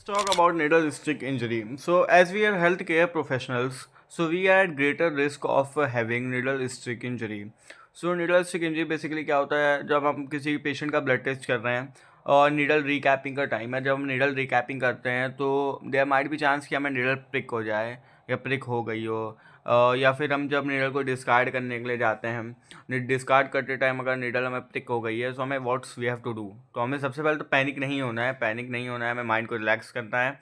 Talk about needle stick injury. So, as we are healthcare professionals, so we are at greater risk of having needle stick injury. So, needle stick injury basically क्या होता है, जब हम किसी patient का blood test कर रहे हैं और नीडल रिकैपिंग का टाइम है, जब हम नीडल रिकैपिंग करते हैं तो देयर माइट भी चांस कि हमें नीडल प्रिक हो जाए या प्रिक हो गई हो, या फिर हम जब नीडल को डिस्कार्ड करने के लिए जाते हैं, डिस्कार्ड करते टाइम अगर नीडल हमें प्रिक हो गई है तो हमें what's we have to do. तो हमें सबसे पहले तो पैनिक नहीं होना है, हमें माइंड को रिलैक्स करना है।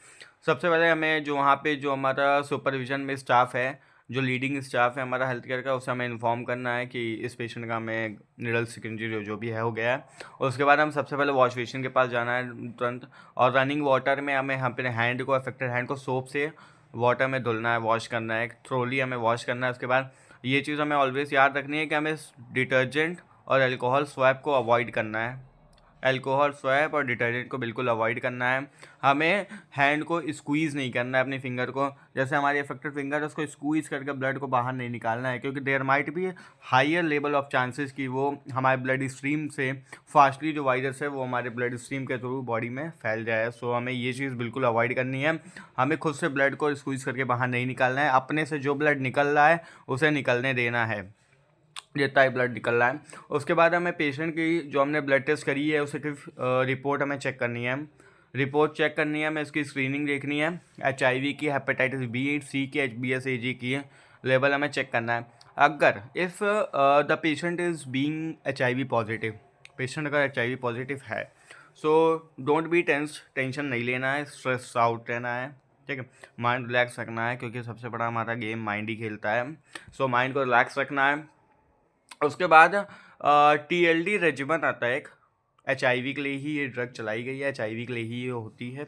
सबसे पहले हमें जो वहाँ पे जो हमारा सुपरविजन में स्टाफ है, जो लीडिंग स्टाफ है हमारा हेल्थ केयर का, उसे हमें इन्फॉर्म करना है कि इस पेशेंट का हमें नीडल स्टिक इंजरी जो भी है हो गया है। और उसके बाद हम सबसे पहले वॉश बेसिन के पास जाना है तुरंत, और रनिंग वाटर में हमें अपने हैंड को, अफेक्टेड हैंड को सोप से वाटर में धुलना है, वॉश करना है, थ्रोली हमें वॉश करना है। उसके बाद ये चीज़ हमें ऑलवेज़ याद रखनी है कि हमें डिटर्जेंट और अल्कोहल स्वैप को अवॉइड करना है। अल्कोहल स्वैप और डिटर्जेंट को बिल्कुल अवॉइड करना है। हमें हैंड को स्क्वीज़ नहीं करना है, अपनी फिंगर को, जैसे हमारी अफेक्टेड फिंगर है उसको स्क्वीज़ करके ब्लड को बाहर नहीं निकालना है, क्योंकि देयर माइट भी हायर लेवल ऑफ चांसेस कि वो हमारे ब्लड स्ट्रीम से फास्टली जो वायरस है वो हमारे ब्लड स्ट्रीम के थ्रू बॉडी में फैल जाए। सो हमें ये चीज़ बिल्कुल अवॉइड करनी है। हमें खुद से ब्लड को स्क्वीज़ करके बाहर नहीं निकालना है, अपने से जो ब्लड निकल रहा है उसे निकलने देना है, जितना ही ब्लड निकल रहा है। उसके बाद हमें पेशेंट की जो हमने ब्लड टेस्ट करी है उसकी रिपोर्ट हमें चेक करनी है। रिपोर्ट चेक करनी है, हमें इसकी स्क्रीनिंग देखनी है, HIV की, हेपेटाइटिस B, C की, HBsAg की लेवल हमें चेक करना है। अगर if the patient is being HIV positive, patient अगर HIV पॉजिटिव है, सो डोंट बी टेंशन नहीं लेना है, स्ट्रेस आउट रहना है, ठीक है। माइंड रिलैक्स रखना है, क्योंकि सबसे बड़ा हमारा गेम माइंड ही खेलता है। सो माइंड को रिलैक्स रखना है। उसके बाद TLD रेजिमेंट आता है एक, HIV के लिए ही ये ड्रग चलाई गई है, HIV के लिए ही ये होती है।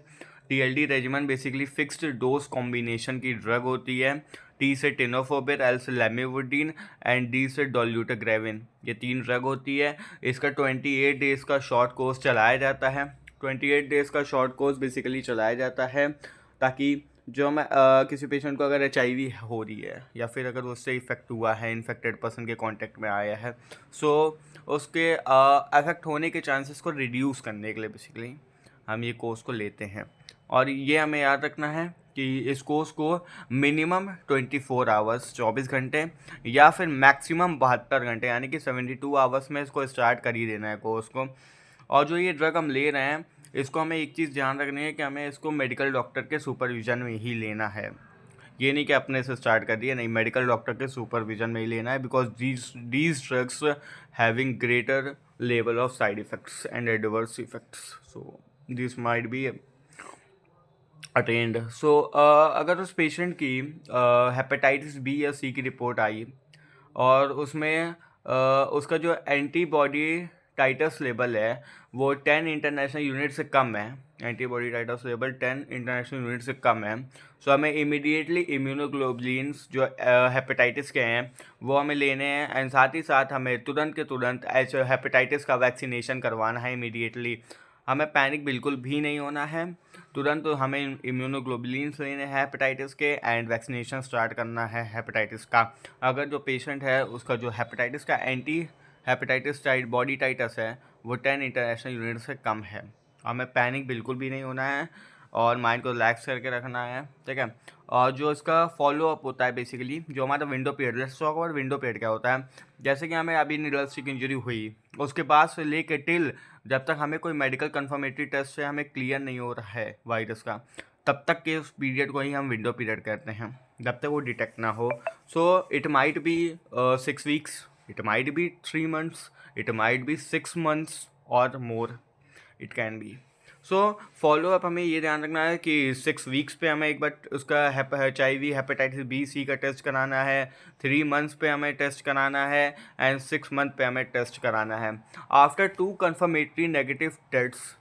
TLD regiment basically fixed dose combination की ड्रग होती है। T से टेनोफोबिर, L से लेमिवुडीन एंड D से डोल्यूटाग्रेविन, ये 3 ड्रग होती है। इसका 28 डेज़ का शॉर्ट कोर्स चलाया जाता है। 28 डेज़ का शॉर्ट कोर्स बेसिकली चलाया जाता है ताकि जो मैं किसी पेशेंट को अगर HIV हो रही है या फिर अगर उससे इफ़ेक्ट हुआ है, इन्फेक्टेड पर्सन के कांटेक्ट में आया है, सो उसके अफेक्ट होने के चांसेस को रिड्यूस करने के लिए बेसिकली हम ये कोर्स को लेते हैं। और ये हमें याद रखना है कि इस कोर्स को मिनिमम 24 आवर्स, 24 घंटे, या फिर मैक्सिमम 72 घंटे यानी कि 72 आवर्स में इसको स्टार्ट कर ही देना है कोर्स को। और जो ये ड्रग हम ले रहे हैं, इसको हमें एक चीज़ ध्यान रखनी है कि हमें इसको मेडिकल डॉक्टर के सुपरविज़न में ही लेना है। ये नहीं कि अपने से स्टार्ट कर दिया, नहीं, मेडिकल डॉक्टर के सुपरविज़न में ही लेना है, because these drugs having greater level of side effects and adverse effects, so this might be attend. सो अगर उस पेशेंट की हेपेटाइटिस B या C की रिपोर्ट आई और उसमें उसका जो एंटीबॉडी टाइटस लेवल है वो 10 इंटरनेशनल यूनिट से कम है, antibody titres level 10 international unit से कम है, सो हमें इमीडिएटली इम्यूनोग्लोबुलिन्स जो हेपेटाइटिस के हैं वो हमें लेने हैं। एंड साथ ही साथ हमें तुरंत के तुरंत हेपेटाइटिस का वैक्सीनेशन करवाना है इमीडिएटली। हमें पैनिक बिल्कुल भी नहीं होना है, तुरंत हमें इम्यूनोग्लोबुलिन्स लेने हैं हेपेटाइटिस के एंड वैक्सीनेशन स्टार्ट करना है हेपेटाइटिस का। अगर जो पेशेंट है उसका जो हेपेटाइटिस का एंटी हेपेटाइटिस बॉडी टाइटस है वो 10 इंटरनेशनल यूनिट से कम है, हमें पैनिक बिल्कुल भी नहीं होना है और माइंड को रिलैक्स करके रखना है, ठीक है। और जो इसका फॉलोअप होता है बेसिकली जो हमारा window period, let's talk about window period क्या होता है। जैसे कि हमें अभी नीडल स्टिक इंजरी हुई, उसके बाद से लेके टिल जब तक हमें कोई मेडिकल कन्फर्मेटरी टेस्ट से हमें क्लियर नहीं हो रहा है वायरस का, तब तक के उस पीरियड को ही हम विंडो पीरियड कहते हैं, जब तक वो डिटेक्ट ना हो। So it might be 6 weeks, it might be 3 months, it might be 6 months और more it can be. So follow up हमें ये ध्यान रखना है कि 6 वीक्स पे हमें एक बार उसका HIV हेपेटाइटिस B, C का टेस्ट कराना है, 3 months पे हमें टेस्ट कराना है एंड 6 month पे हमें टेस्ट कराना है। आफ्टर 2 कन्फर्मेटरी नेगेटिव टेस्ट,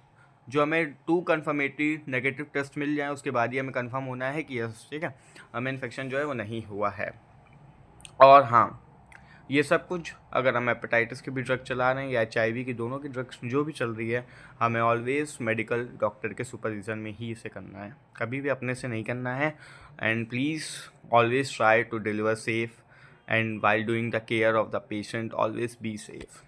जो हमें 2 कन्फर्मेटरी नेगेटिव टेस्ट मिल जाए उसके बाद ही हमें कंफर्म होना है कि यस, ठीक है, हमें इन्फेक्शन जो है वो नहीं हुआ है। और हाँ, ये सब कुछ अगर हम हेपेटाइटिस की भी ड्रग चला रहे हैं या HIV की, दोनों की ड्रग्स जो भी चल रही है, हमें ऑलवेज मेडिकल डॉक्टर के सुपरविज़न में ही इसे करना है, कभी भी अपने से नहीं करना है। And please always try to deliver safe and while doing the care of the patient always be safe.